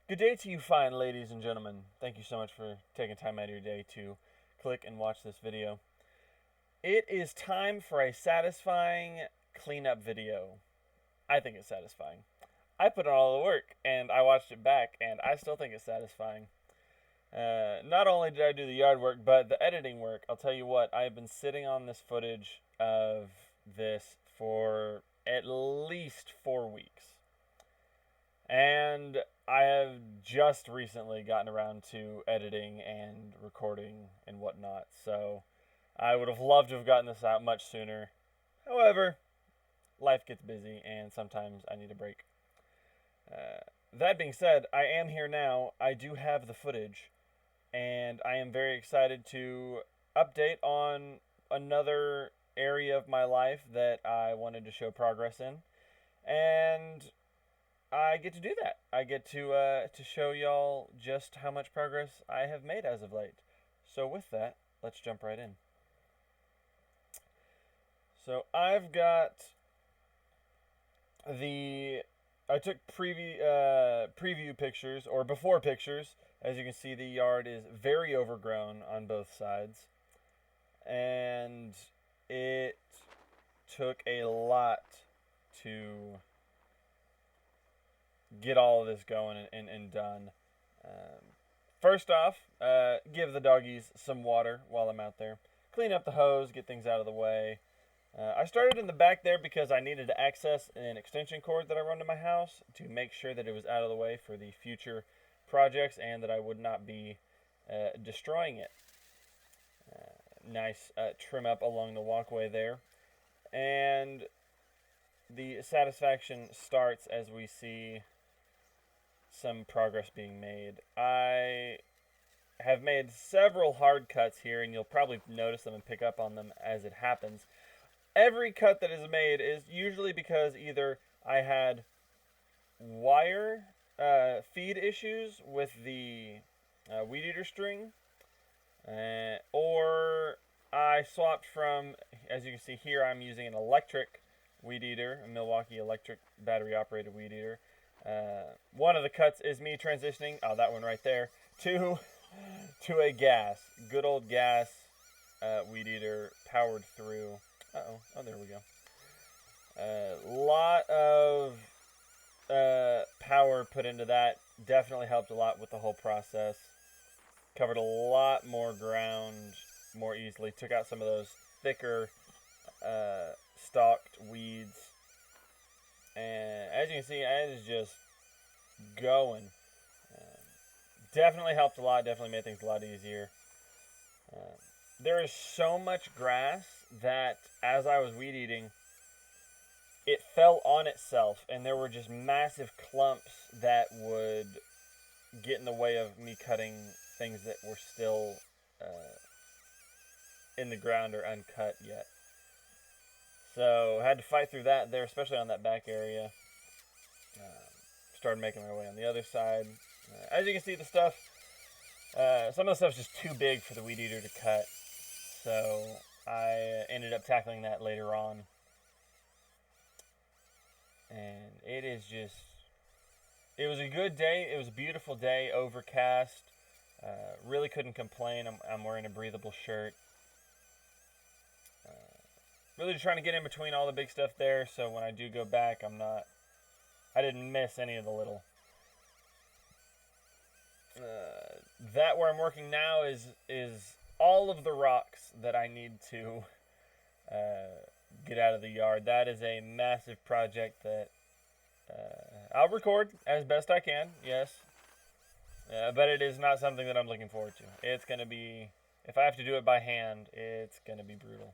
Good day to you fine ladies and gentlemen. Thank you so much for taking time out of your day to click and watch this video. It is time for a satisfying cleanup video. I think it's satisfying. I put in all the work and I watched it back and I still think it's satisfying. Not only did I do the yard work, but the editing work. I'll tell you what, I've been sitting on this footage of this for at least 4 weeks. And I have just recently gotten around to editing and recording and whatnot, so I would have loved to have gotten this out much sooner. However, life gets busy and sometimes I need a break. That being said, I am here now. I do have the footage, and I am very excited to update on another area of my life that I wanted to show progress in. And I get to do that. I get to show y'all just how much progress I have made as of late. So with that, let's jump right in. So I've got the I took preview pictures or before pictures. As you can see, the yard is very overgrown on both sides, and it took a lot to get all of this going and done. First off, give the doggies some water while I'm out there. Clean up the hose, get things out of the way. I started in the back there because I needed to access an extension cord that I run to my house to make sure that it was out of the way for the future projects and that I would not be destroying it. Nice trim up along the walkway there. And the satisfaction starts as we see some progress being made. I have made several hard cuts here, and you'll probably notice them and pick up on them as it happens. Every cut that is made is usually because either I had wire feed issues with the weed eater string, or I swapped from, as you can see here, I'm using an electric weed eater, a Milwaukee electric battery operated weed eater. One of the cuts is me transitioning, that one right there, to a gas, good old gas weed eater powered through. Oh, there we go. A lot of power put into that. Definitely helped a lot with the whole process. Covered a lot more ground more easily. Took out some of those thicker stalked weeds. And as you can see, it is just going. Definitely helped a lot. Definitely made things a lot easier. There is so much grass that as I was weed eating, it fell on itself, and there were just massive clumps that would get in the way of me cutting things that were still in the ground or uncut yet. So I had to fight through that there, especially on that back area. Started making my way on the other side. As you can see, the stuff, some of the stuff's just too big for the weed eater to cut. So I ended up tackling that later on. And it was a good day. It was a beautiful day, overcast. Really couldn't complain. I'm wearing a breathable shirt. Really just trying to get in between all the big stuff there, so when I do go back, I didn't miss any of the little. That where I'm working now is all of the rocks that I need to get out of the yard. That is a massive project that I'll record as best I can, yes. But it is not something that I'm looking forward to. It's going to be, if I have to do it by hand, it's going to be brutal.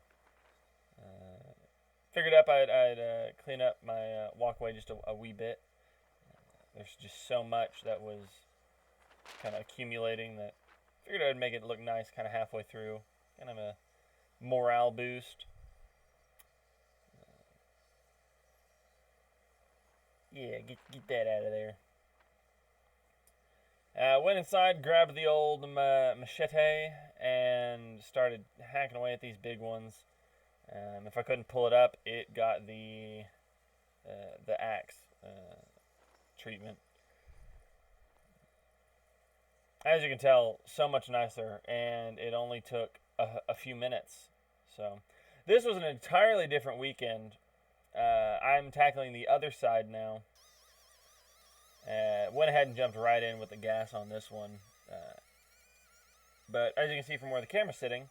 Figured up I'd clean up my walkway just a wee bit. There's just so much that was kind of accumulating that figured I'd make it look nice kind of halfway through. Kind of a morale boost. Yeah, get that out of there. Went inside, grabbed the old machete, and started hacking away at these big ones. If I couldn't pull it up, it got the axe treatment. as you can tell, so much nicer, and it only took a few minutes. So this was an entirely different weekend. I'm tackling the other side now. Went ahead and jumped right in with the gas on this one. But as you can see from where the camera's sitting,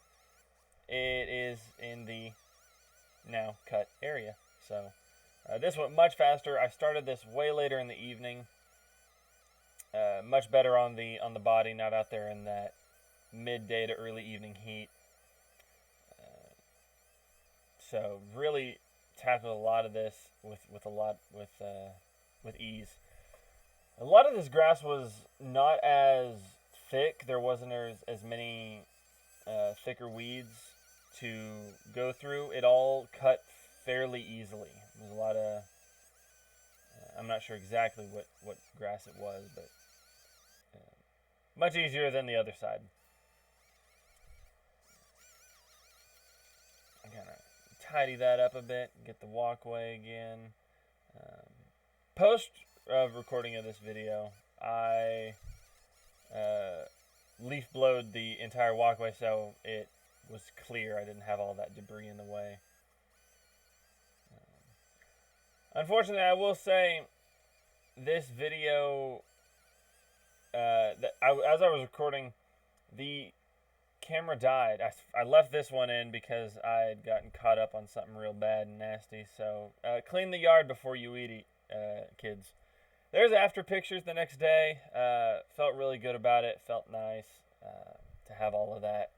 it is in the now cut area. So this went much faster. I started this way later in the evening. Much better on the body, not out there in that midday to early evening heat. So really tackled a lot of this with ease. A lot of this grass was not as thick. There wasn't as many thicker weeds to go through. It all cut fairly easily. There's a lot of I'm not sure exactly what grass it was, but much easier than the other side. I'm gonna tidy that up a bit, get the walkway again. Post recording of this video, I leaf blowed the entire walkway so it was clear. I didn't have all that debris in the way. Unfortunately, I will say this video, as I was recording, the camera died. I left this one in because I had gotten caught up on something real bad and nasty. So clean the yard before you eat, kids. There's after pictures the next day. Felt really good about it. Felt nice to have all of that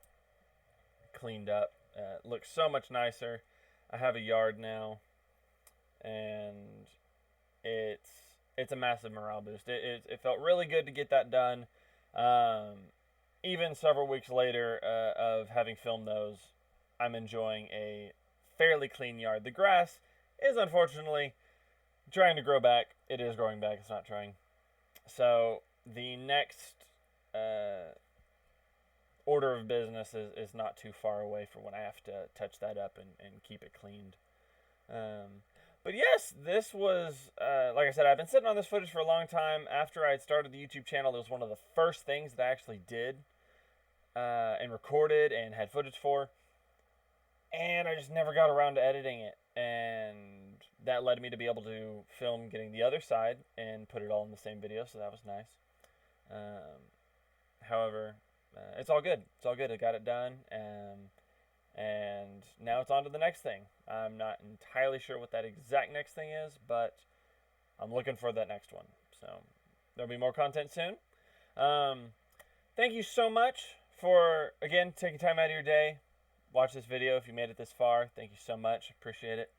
cleaned up. Looks so much nicer. I have a yard now, and it's a massive morale boost. It felt really good to get that done. Even several weeks later of having filmed those, I'm enjoying a fairly clean yard. The grass is unfortunately trying to grow back. It is growing back. It's not trying. So the next order of business is not too far away for when I have to touch that up and keep it cleaned. But yes, this was, like I said, I've been sitting on this footage for a long time. After I had started the YouTube channel, it was one of the first things that I actually did and recorded and had footage for. And I just never got around to editing it. And that led me to be able to film getting the other side and put it all in the same video, so that was nice. However, it's all good. It's all good. I got it done. And now it's on to the next thing. I'm not entirely sure what that exact next thing is, but I'm looking for that next one. So there'll be more content soon. Thank you so much for, again, taking time out of your day. Watch this video if you made it this far. Thank you so much. Appreciate it.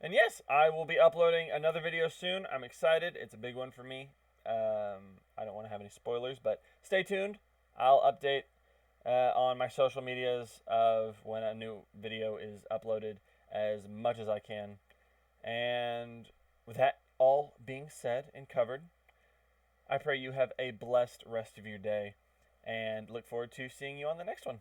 And yes, I will be uploading another video soon. I'm excited. It's a big one for me. I don't want to have any spoilers, but stay tuned. I'll update on my social medias of when a new video is uploaded as much as I can. And with that all being said and covered, I pray you have a blessed rest of your day and look forward to seeing you on the next one.